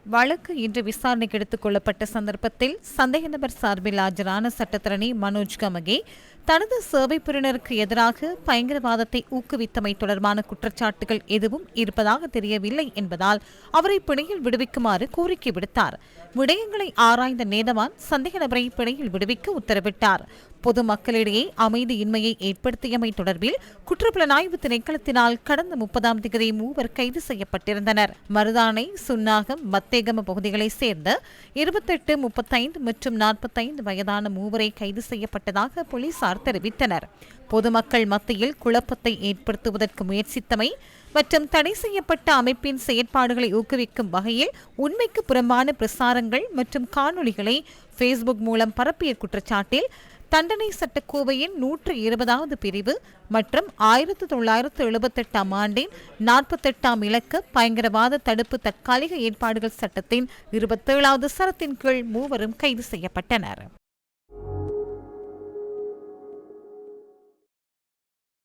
வழக்கு இன்று விசாரணைக்கு எடுத்துக் கொள்ளப்பட்ட சந்தர்ப்பத்தில் சந்தேக நபர் சார்பில் ஆஜரான சட்டத்தரணி மனோஜ் கமகே தனது சேவை பிரிவினருக்கு எதிராக பயங்கரவாதத்தை ஊக்குவித்தமை தொடர்பான குற்றச்சாட்டுகள் எதுவும் இருப்பதாக தெரியவில்லை என்பதால் அவரை பிணையில் விடுவிக்குமாறு கோரிக்கை விடுத்தார். விடயங்களை ஆராய்ந்த நீதவான் சந்தேக நபரை பிணையில் விடுவிக்க உத்தரவிட்டார். பொதுமக்களிடையே அமைதியின்மையை ஏற்படுத்தியமை தொடர்பில் குற்றப்புலனாய்வு திணைக்களத்தினால் கடந்த 30ஆம் தேதி மூவர் கைது செய்யப்பட்டிருந்தனர். மருதானை, சுன்னாகம், மத்தேகம பகுதிகளைச் சேர்ந்த 28, 35 மற்றும் 45 வயதான மூவரை கைது செய்யப்பட்டதாக போலீசார் தெரிவித்தனர். பொதுமக்கள் மத்தியில் குழப்பத்தை ஏற்படுத்துவதற்கு முயற்சித்தமை மற்றும் தடை செய்யப்பட்ட அமைப்பின் செயற்பாடுகளை ஊக்குவிக்கும் வகையில் உண்மைக்கு புறம்பான பிரசாரங்கள் மற்றும் காணொளிகளை ஃபேஸ்புக் மூலம் பரப்பிய குற்றச்சாட்டில் தண்டனை சட்டக்கோவையின் 120வது பிரிவு மற்றும் 1978ஆம் ஆண்டின் 48ஆம் இலக்க பயங்கரவாத தடுப்பு தற்காலிக ஏற்பாடுகள் சட்டத்தின் 27வது சரத்தின் கீழ் மூவரும் கைது செய்யப்பட்டனர்.